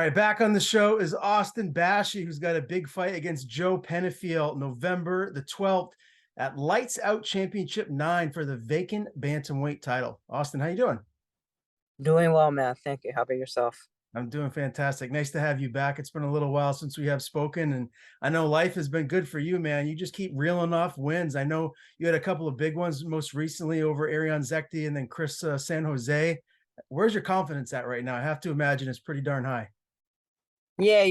All right, back on the show is Austin Bashi, who's got a big fight against Joe Penefiel November the 12th at Lights Out Championship 9 for the vacant bantamweight title. Austin, how you doing? Doing well, man. Thank you. How about yourself? I'm doing fantastic. Nice to have you back. It's been a little while since we have spoken, and I know life has been good for you, man. You just keep reeling off wins. I know you had a couple of big ones most recently over Ariane Zekti and then Chris San Jose. Where's your confidence at right now? I have to imagine it's pretty darn high. Yeah,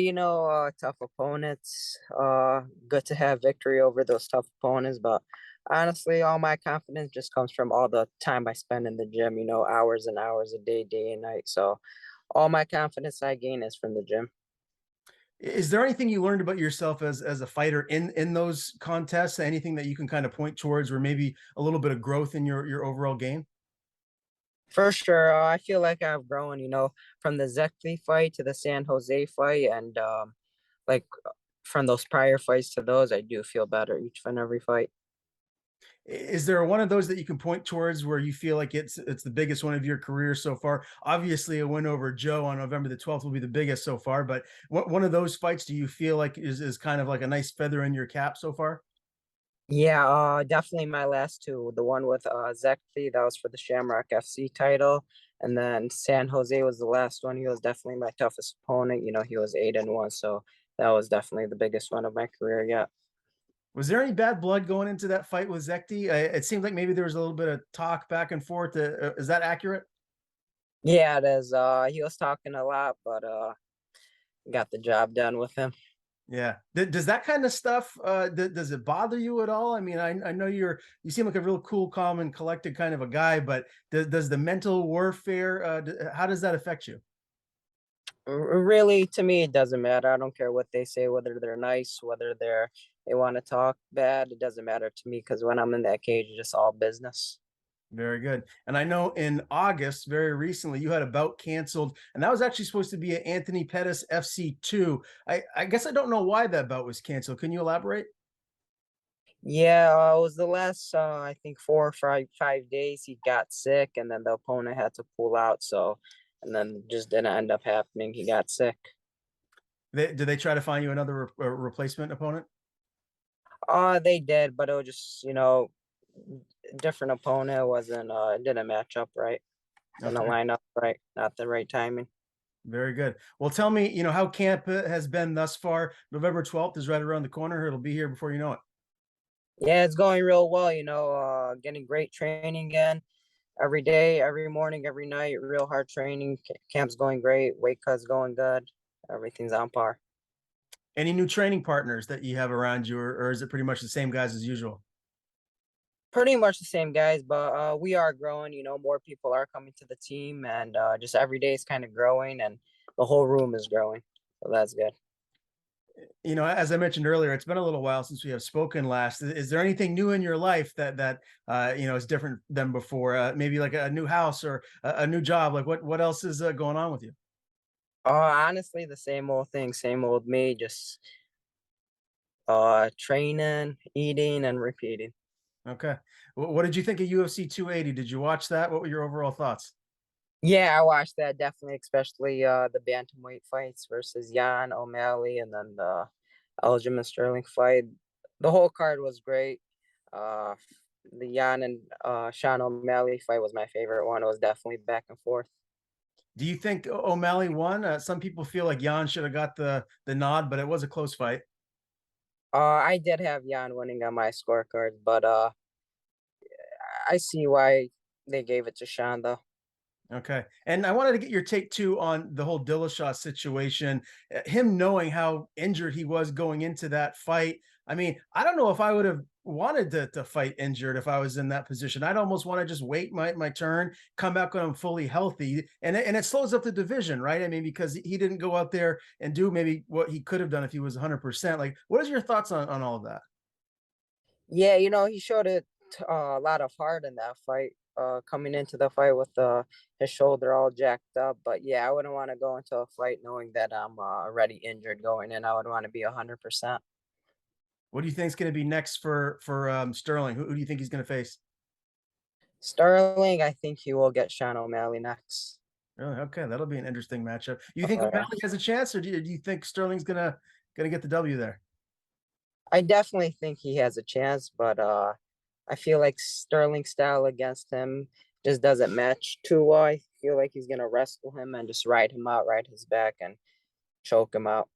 tough opponents. Good to have victory over those tough opponents, but honestly, all my confidence just comes from all the time I spend in the gym, hours and hours a day, day and night. So all my confidence I gain is from the gym. Is there anything you learned about yourself as a fighter in those contests? Anything that you can kind of point towards, where maybe a little bit of growth in your overall game? For sure. I feel like I've grown, from the Zekli fight to the San Jose fight, and like from those prior fights to those, I do feel better each and every fight. Is there one of those that you can point towards where you feel like it's the biggest one of your career so far? Obviously, a win over Joe on November the 12th will be the biggest so far, but what one of those fights do you feel like is kind of like a nice feather in your cap so far? Yeah, definitely my last two. The one with Zekti, that was for the Shamrock FC title. And then San Jose was the last one. He was definitely my toughest opponent. He was 8-1. So that was definitely the biggest one of my career yet. Was there any bad blood going into that fight with Zekti? It seemed like maybe there was a little bit of talk back and forth. Is that accurate? Yeah, it is. He was talking a lot, but got the job done with him. Yeah. Does that kind of stuff does it bother you at all? I mean, I know you seem like a real cool, calm, and collected kind of a guy, but does the mental warfare how does that affect you? Really, to me, it doesn't matter. I don't care what they say, whether they're nice, whether they want to talk bad. It doesn't matter to me because when I'm in that cage, it's just all business. Very good. And I know in August, very recently, you had a bout canceled, and that was actually supposed to be an Anthony Pettis FC2. I guess I don't know why that bout was canceled. Can you elaborate? Yeah, it was the last, I think 4 or 5 days. He got sick, and then the opponent had to pull out. So, and then just didn't end up happening. He got sick. Did they try to find you another replacement opponent? They did, but it was just, different opponent. It didn't match up right. Didn't Okay. line up right. Not the right timing. Very good. Well, tell me, how camp has been thus far. November 12th is right around the corner. It'll be here before you know it. Yeah, it's going real well. Getting great training again every day, every morning, every night. Real hard training. Camp's going great. Weight cut's going good. Everything's on par. Any new training partners that you have around you, or is it pretty much the same guys as usual? Pretty much the same guys, but we are growing. More people are coming to the team, and just every day is kind of growing, and the whole room is growing. So that's good. As I mentioned earlier, it's been a little while since we have spoken last. Is there anything new in your life that is different than before? Maybe like a new house or a new job. Like what else is going on with you? Honestly, the same old thing, same old me. Just training, eating, and repeating. Okay. What did you think of UFC 280? Did you watch that? What were your overall thoughts? Yeah, I watched that definitely, especially the bantamweight fights versus Jan O'Malley, and then the Aljamain Sterling fight. The whole card was great. Uh, the Jan and Sean O'Malley fight was my favorite one. It was definitely back and forth. Do you think O'Malley won? Some people feel like Jan should have got the nod, but it was a close fight. I did have Jan winning on my scorecard, but I see why they gave it to Sean though. Okay. And I wanted to get your take too on the whole Dillashaw situation. Him knowing how injured he was going into that fight. I mean, I don't know if I would have wanted to fight injured if I was in that position. I'd almost want to just wait my turn, come back when I'm fully healthy. And it slows up the division, right? I mean, because he didn't go out there and do maybe what he could have done if he was 100%. Like, what is your thoughts on all of that? Yeah, he showed it a lot of heart in that fight. Coming into the fight with his shoulder all jacked up, but yeah, I wouldn't want to go into a fight knowing that I'm already injured going in. I would want to be 100%. What do you think is going to be next for Sterling? Who do you think he's going to face? Sterling, I think he will get Sean O'Malley next. Really? Okay, that'll be an interesting matchup. You think Oh, yeah. O'Malley has a chance, or do you think Sterling's gonna get the W there? I definitely think he has a chance, but I feel like Sterling's style against him just doesn't match too well. I feel like he's gonna wrestle him and just ride him out, ride his back, and choke him out.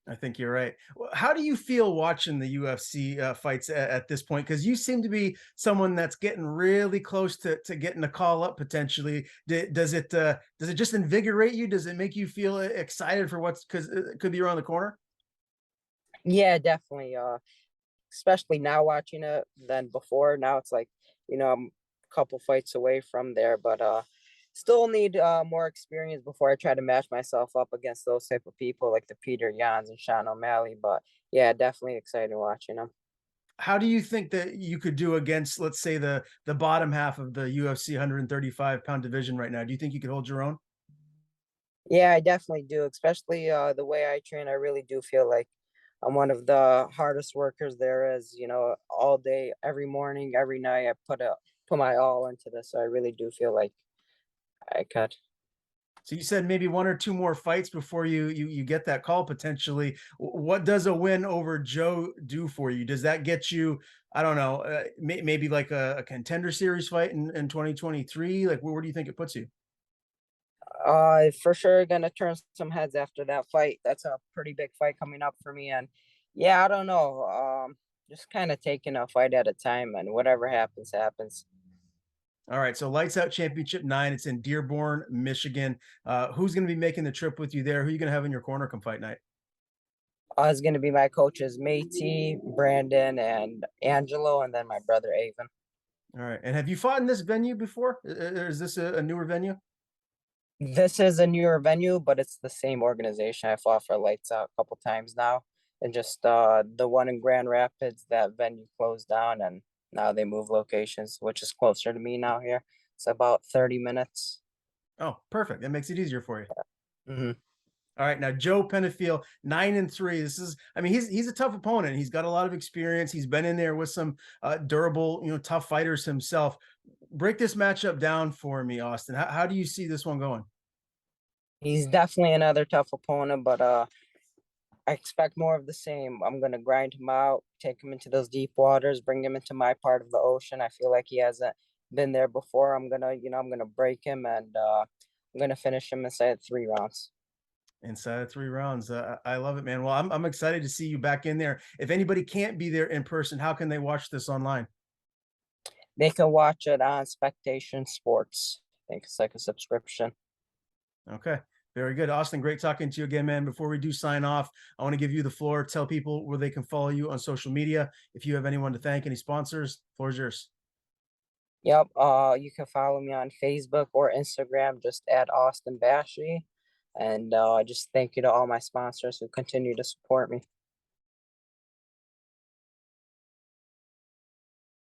I think you're right. How do you feel watching the UFC fights at this point? Because you seem to be someone that's getting really close to getting a call up potentially. Does it just invigorate you? Does it make you feel excited for what's because it could be around the corner? Yeah, definitely. Especially now watching it than before. Now it's like, I'm a couple fights away from there, but still need more experience before I try to match myself up against those type of people like the Peter Yans and Sean O'Malley. But yeah, definitely excited watching them. How do you think that you could do against, let's say, the bottom half of the UFC 135-pound division right now? Do you think you could hold your own? Yeah, I definitely do, especially the way I train. I really do feel like I'm one of the hardest workers there is, all day, every morning, every night. I put my all into this. So I really do feel like I could. So you said maybe one or two more fights before you get that call potentially. What does a win over Joe do for you? Does that get you, I don't know, maybe like a contender series fight in 2023? Like where do you think it puts you? For sure gonna turn some heads after that fight. That's a pretty big fight coming up for me. And yeah, I don't know. Just kind of taking a fight at a time, and whatever happens, happens. All right, so Lights Out Championship 9. It's in Dearborn, Michigan. Who's going to be making the trip with you there? Who are you going to have in your corner come fight night? It's gonna be my coaches, Matey, Brandon, and Angelo, and then my brother Avon. All right, and have you fought in this venue before? Is this a newer venue? This is a newer venue, but it's the same organization. I fought for Lights Out a couple times now, and just the one in Grand Rapids, that venue closed down, and now they move locations, which is closer to me now here. It's about 30 minutes. Oh, perfect. That makes it easier for you. Hmm. All right, now Joe Penefiel, 9-3. This is, I mean, he's a tough opponent. He's got a lot of experience. He's been in there with some durable, tough fighters himself. Break this matchup down for me, Austin. How do you see this one going? He's definitely another tough opponent, but I expect more of the same. I'm gonna grind him out, take him into those deep waters, bring him into my part of the ocean. I feel like he hasn't been there before. I'm gonna break him, and I'm gonna finish him inside 3 rounds. Inside of 3 rounds. I love it, man. Well, I'm excited to see you back in there. If anybody can't be there in person, how can they watch this online? They can watch it on Spectation Sports. I think it's like a subscription. Okay. Very good. Austin, great talking to you again, man. Before we do sign off, I want to give you the floor. Tell people where they can follow you on social media. If you have anyone to thank, any sponsors, floor is yours. Yep. You can follow me on Facebook or Instagram, just at Austin Bashi. And just thank you to all my sponsors who continue to support me.